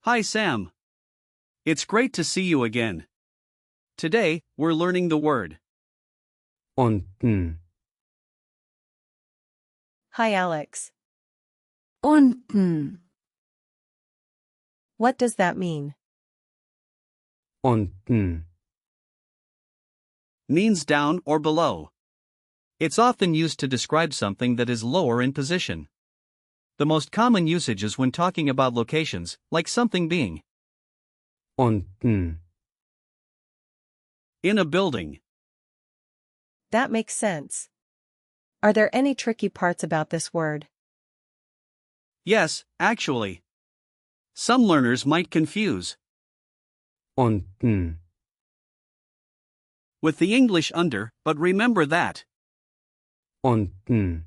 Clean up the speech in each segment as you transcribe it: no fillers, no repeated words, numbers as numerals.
Hi Sam. It's great to see you again. Today, we're learning the word unten, Hi Alex. unten, What does that mean? unten, means down or below. It's often used to describe something that is lower in position. The most common usage is when talking about locations, like something being unten, in a building. That makes sense. Are there any tricky parts about this word? Yes, actually. Some learners might confuse unten, with the English under, but remember that unten,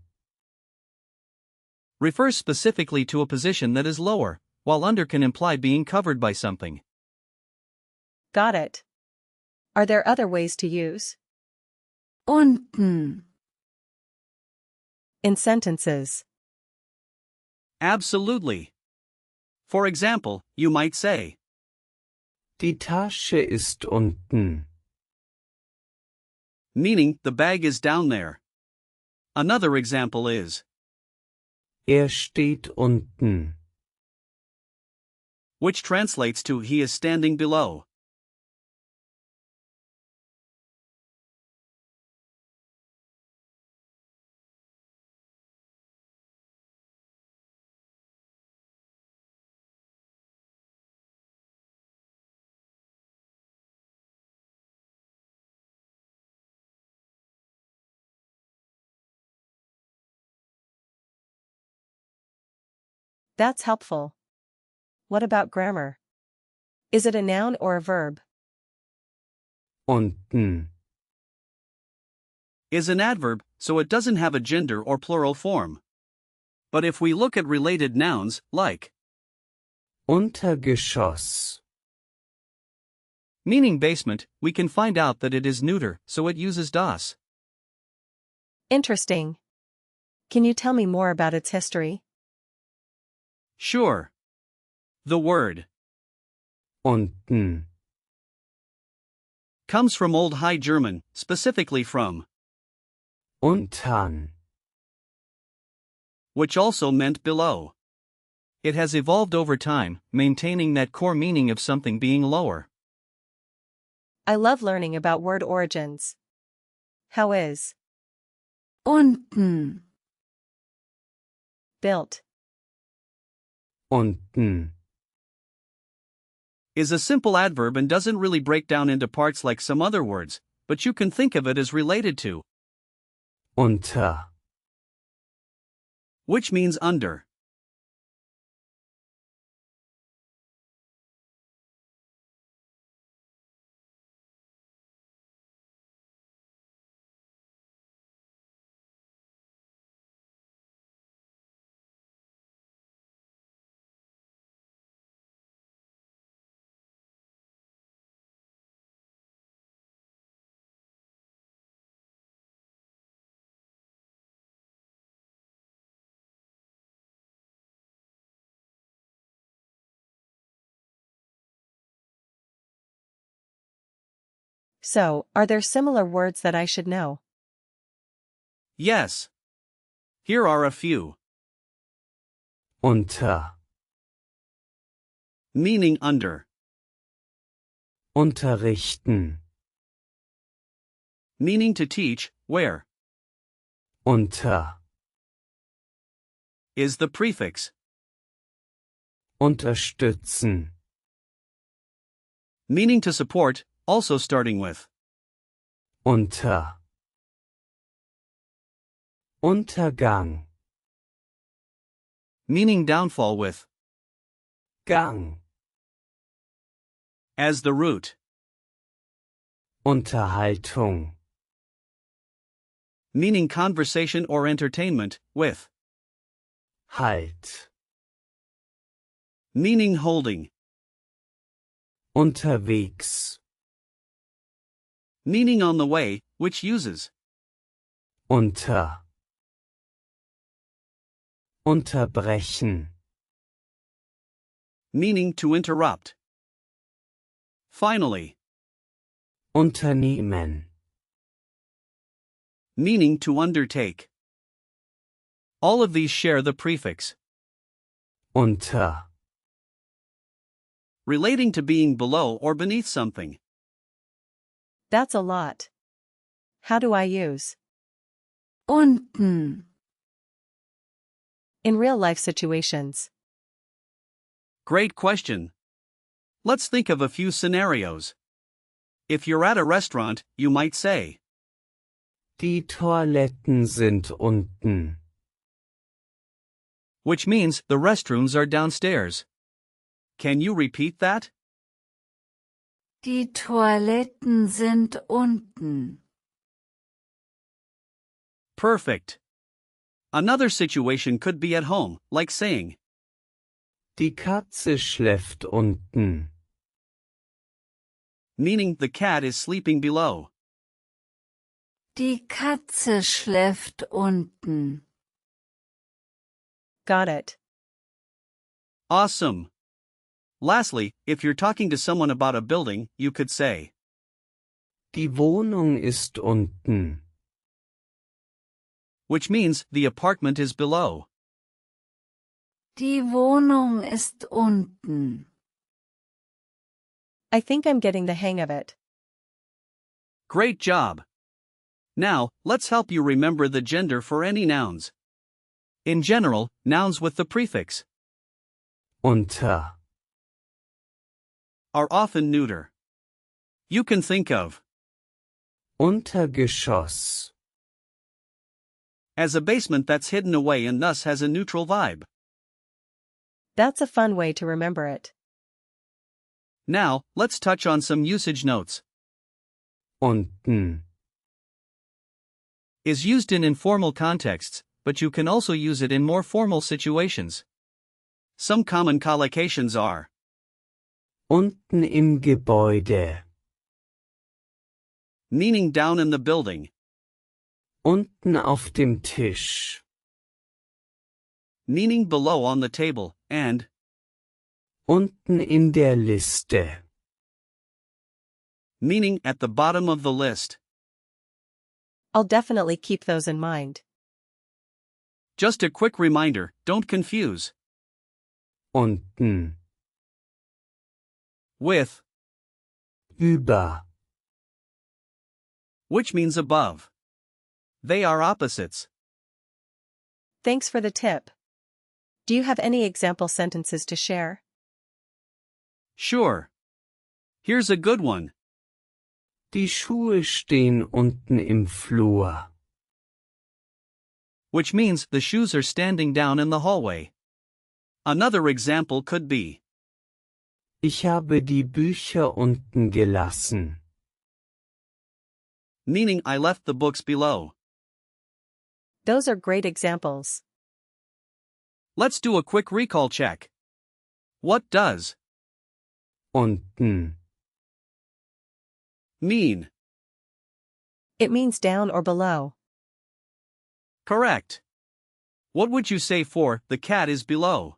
refers specifically to a position that is lower, while under can imply being covered by something. Got it. Are there other ways to use unten, in sentences? Absolutely. For example, you might say, Die Tasche ist unten. meaning the bag is down there. Another example is, Steht unten. which translates to he is standing below. That's helpful. What about grammar? Is it a noun or a verb? Unten, Is an adverb, so it doesn't have a gender or plural form. But if we look at related nouns, like Untergeschoss. meaning basement, we can find out that it is neuter, so it uses das. Interesting. Can you tell me more about its history? Sure. The word Unten, comes from Old High German, specifically from unten, which also meant below. It has evolved over time, maintaining that core meaning of something being lower. I love learning about word origins. How is unten, built? unten, Is a simple adverb and doesn't really break down into parts like some other words, but you can think of it as related to, unter, which means under. So, are there similar words that I should know? Yes. Here are a few. unter, Meaning under. unterrichten, Meaning to teach, where unter, is the prefix. unterstützen, Meaning to support, also starting with unter, Untergang, meaning downfall with Gang, as the root. Unterhaltung, Meaning conversation or entertainment, with Halt, meaning holding. unterwegs, Meaning on the way, which uses unter, unterbrechen, meaning to interrupt. Finally, Unternehmen. meaning to undertake. All of these share the prefix, Unter. relating to being below or beneath something. That's a lot. How do I use unten, in real-life situations? Great question. Let's think of a few scenarios. If you're at a restaurant, you might say, Die Toiletten sind unten. which means the restrooms are downstairs. Can you repeat that? die Toiletten sind unten. Perfect. Another situation could be at home, like saying, Die Katze schläft unten. meaning the cat is sleeping below. Die Katze schläft unten. Got it. Awesome. Lastly, if you're talking to someone about a building, you could say, Die Wohnung ist unten. which means the apartment is below. Die Wohnung ist unten. I think I'm getting the hang of it. Great job. Now, let's help you remember the gender for any nouns. In general, nouns with the prefix Unter. are often neuter. You can think of Untergeschoss. as a basement that's hidden away and thus has a neutral vibe. That's a fun way to remember it. Now, let's touch on some usage notes. Unten. Is used in informal contexts, but you can also use it in more formal situations. Some common collocations are Unten im Gebäude. meaning down in the building, Unten auf dem Tisch. meaning below on the table, and Unten in der Liste. meaning at the bottom of the list. I'll definitely keep those in mind. Just a quick reminder, don't confuse Unten. with, Über. which means above. They are opposites. Thanks for the tip. Do you have any example sentences to share? Sure. Here's a good one. Die Schuhe stehen unten im Flur. Which means the shoes are standing down in the hallway. Another example could be, Ich habe die Bücher unten gelassen. meaning I left the books below. Those are great examples. Let's do a quick recall check. What does Unten. mean? It means down or below. Correct. What would you say for the cat is below?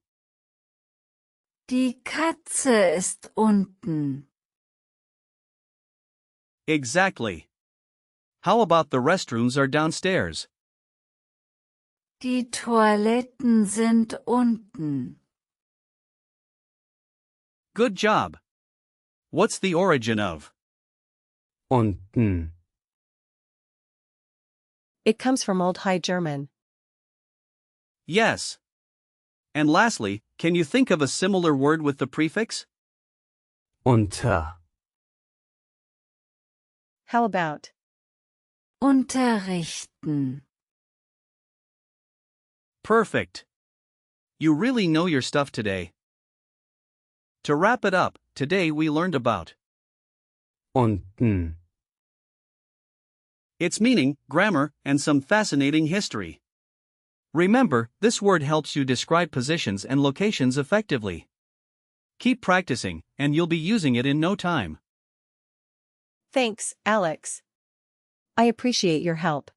Die Katze ist unten. Exactly. How about the restrooms are downstairs? Die Toiletten sind unten. Good job. What's the origin of Unten. It comes from Old High German. yes? And lastly, can you think of a similar word with the prefix? Unter. How about Unterrichten. Perfect. You really know your stuff today. To wrap it up, today we learned about Unten. its meaning, grammar, and some fascinating history. Remember, this word helps you describe positions and locations effectively. Keep practicing, and you'll be using it in no time. Thanks, Alex. I appreciate your help.